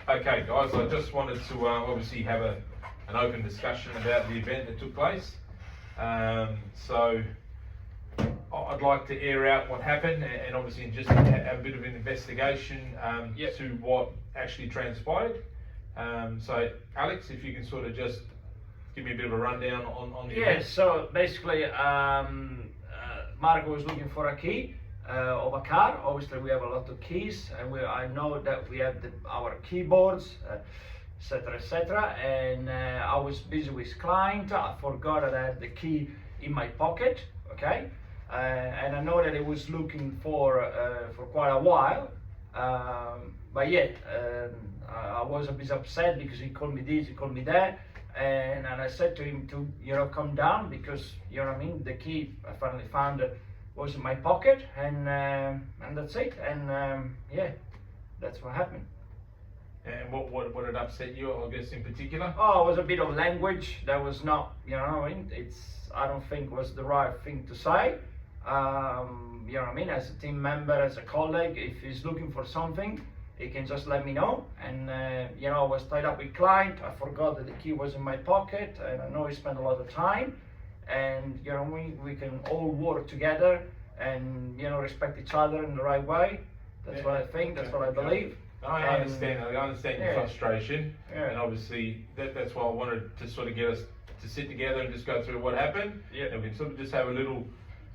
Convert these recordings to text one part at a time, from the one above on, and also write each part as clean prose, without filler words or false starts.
Okay, guys, I just wanted to obviously have an open discussion about the event that took place. So I'd like to air out what happened and obviously just have a bit of an investigation to what actually transpired. So Alex, if you can sort of just give me a bit of a rundown on the event. So basically, Marco was looking for a key of a car. Obviously, we have a lot of keys, and I know that we have our keyboards, etc., etc. And I was busy with client. I forgot that I had the key in my pocket. Okay, and I know that he was looking for quite a while. But yet, I was a bit upset because he called me this, he called me that. And I said to him to, come down because, the key I finally found was in my pocket, and that's it. And that's what happened. And what had upset you, I guess, in particular? Oh, it was a bit of language that was not, I don't think was the right thing to say. As a team member, as a colleague, if he's looking for something, he can just let me know. And I was tied up with client. I forgot that the key was in my pocket, and I know he spent a lot of time. And we can all work together and respect each other in the right way. That's what I think. That's what I believe. I understand. I understand your frustration, and Yeah. obviously that's why I wanted to sort of get us to sit together and just go through what happened. Yeah. And we can sort of just have a little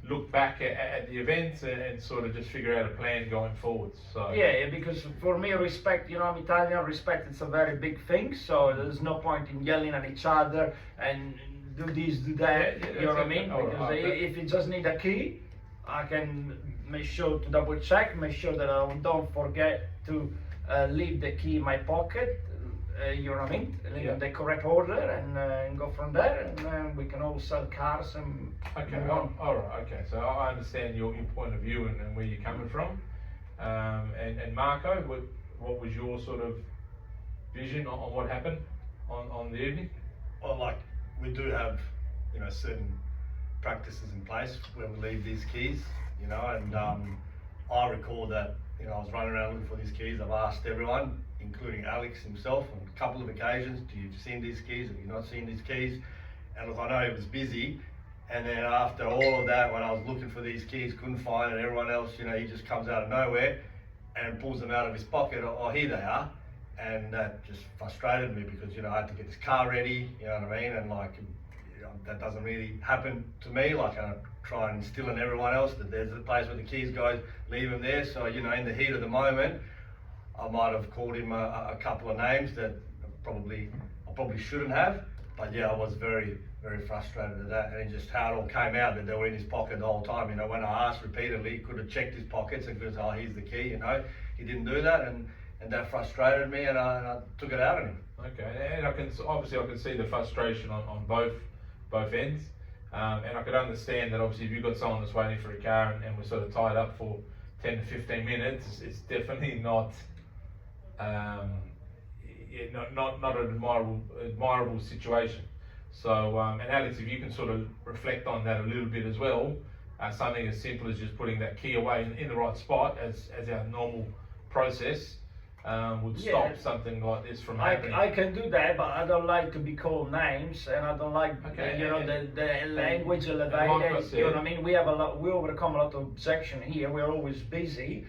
look back at the events and sort of just figure out a plan going forwards. So Yeah, because for me, respect, I'm Italian, respect is a very big thing, so there's no point in yelling at each other and do this, do that, you know what I mean? Because if you just need a key, I can make sure to double check, make sure that I don't forget to leave the key in my pocket, you know what I mean? In the correct order, and go from there, and we can all sell cars and move on. All right. Okay. So I understand your point of view and where you're coming from. And Marco, what was your sort of vision on what happened on the evening? Well, we do have, certain practices in place where we leave these keys, and I recall that, I was running around looking for these keys. I've asked everyone, including Alex himself, on a couple of occasions, do you seen these keys? Have you not seen these keys? And look, I know he was busy. And then after all of that, when I was looking for these keys, couldn't find, and everyone else, he just comes out of nowhere and pulls them out of his pocket. Oh, here they are. And that just frustrated me because, I had to get this car ready, you know what I mean? And that doesn't really happen to me. I try and instill in everyone else that there's a place where the keys go, leave them there. So, in the heat of the moment, I might have called him a couple of names that I probably shouldn't have. But yeah, I was very, very frustrated at that, and just how it all came out that they were in his pocket the whole time. When I asked repeatedly, he could have checked his pockets and could have said, oh, here's the key, He didn't do that, and that frustrated me, and I took it out on him. Okay, and I can see the frustration on both ends, and I could understand that obviously if you've got someone that's waiting for a car and we're sort of tied up for 10 to 15 minutes, it's definitely not not an admirable situation. So, and Alex, if you can sort of reflect on that a little bit as well, something as simple as just putting that key away in the right spot as our normal process would stop something like this from happening. I can do that, but I don't like to be called names, and I don't like the language elevated. You know what I mean? We overcome a lot of objection here. We're always busy.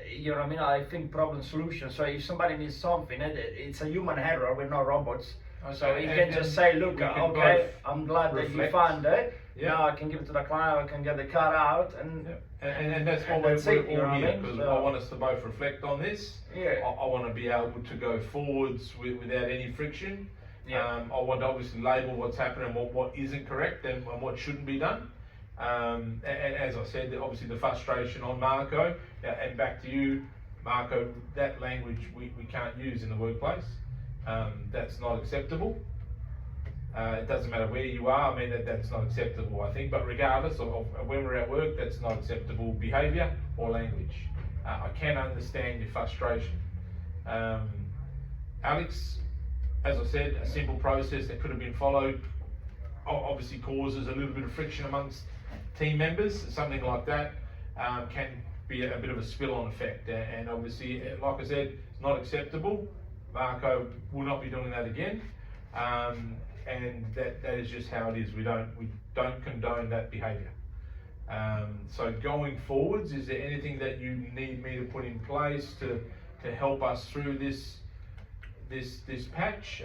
You know what I mean? I think problem solution. So if somebody needs something, it's a human error. We're not robots. Okay. So you can just say, look, okay, I'm glad that you found it. Yeah. Now I can give it to the client. I can get the car out, and that's what we're all here, because I want us to both reflect on this. Yeah. I want to be able to go forwards without any friction. Yeah. I want to obviously label what's happening and what isn't correct and what shouldn't be done. And as I said, obviously the frustration on Marco, and back to you, Marco, that language we can't use in the workplace. That's not acceptable. It doesn't matter where you are, that's not acceptable, I think, but regardless of when we're at work, that's not acceptable behaviour or language. I can understand your frustration. Alex, as I said, a simple process that could have been followed obviously causes a little bit of friction amongst team members. Something like that can be a bit of a spill-on effect, and obviously, like I said, it's not acceptable. Marco will not be doing that again. And that is just how it is. We don't condone that behaviour. So going forwards, is there anything that you need me to put in place to help us through this patch?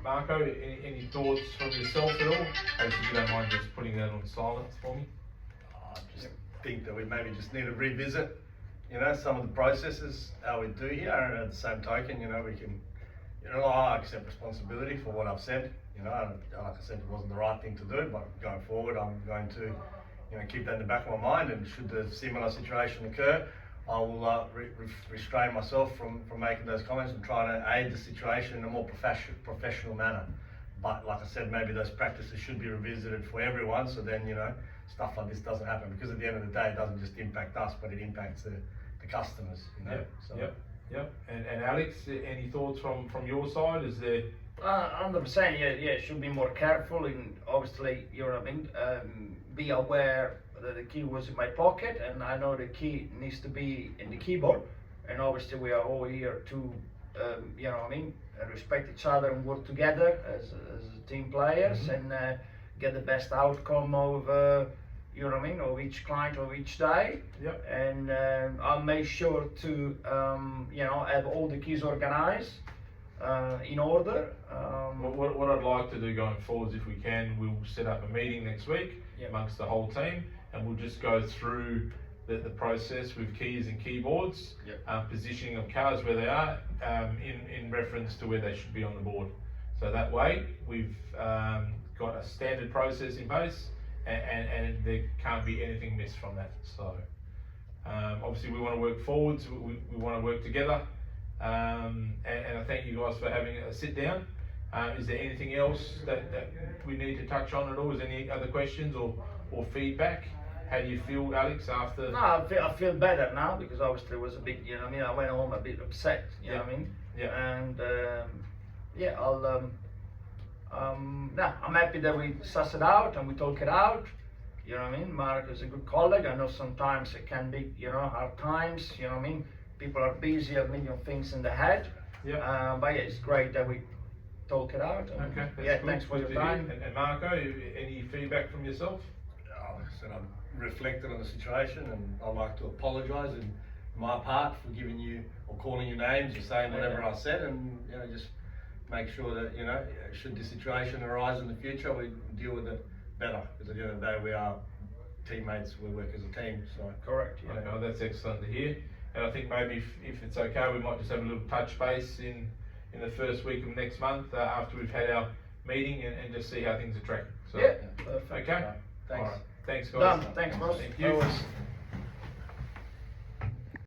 Marco, any thoughts from yourself at all? If you don't mind just putting that on silence for me. I just think that we maybe just need to revisit, some of the processes, how we do here, and at the same token, we can, I accept responsibility for what I've said, and like I said, it wasn't the right thing to do, but going forward, I'm going to, keep that in the back of my mind, and should the similar situation occur, I will restrain myself from making those comments and try to aid the situation in a more professional manner. But like I said, maybe those practices should be revisited for everyone, so then, stuff like this doesn't happen, because at the end of the day, it doesn't just impact us, but it impacts the customers, Yep. And Alex, any thoughts from your side? Is there? 100%, yeah, should be more careful, and obviously, be aware that the key was in my pocket, and I know the key needs to be in the keyboard, and obviously we are all here to, respect each other and work together as team players, and get the best outcome of, of each client of each day. Yep. And I'll make sure to, have all the keys organized in order. What I'd like to do going forwards, if we can, we'll set up a meeting next week amongst the whole team, and we'll just go through the process with keys and keyboards, positioning of cars where they are, in reference to where they should be on the board. So that way, we've got a standard process in place, and there can't be anything missed from that. So obviously we want to work forwards, we want to work together, and I thank you guys for having a sit down. Is there anything else that we need to touch on at all? Is there any other questions or feedback? How do you feel, Alex, after? No, I feel better now, because obviously it was a bit, I went home a bit upset, Yeah. And I'm happy that we suss it out and we talk it out. Mark is a good colleague. I know sometimes it can be, hard times. People are busy, have a million things in their head. But it's great that we talk it out. And Okay. That's good. Thanks for Good your to hear. time. And Marco, any feedback from yourself? Like I said, I've reflected on the situation, and I'd like to apologise in my part for giving you or calling you names or saying whatever I said, and just make sure that should this situation arise in the future, we deal with it better, because at the end of the day we are teammates, we work as a team. So Correct. Okay, that's excellent to hear. And I think maybe if it's okay, we might just have a little touch base in the first week of next month, after we've had our meeting, and just see how things are tracking. So, Yeah, perfect. Okay. Right. thanks. All right. Thanks, guys. Done. Thanks, boss. Thank you. Always.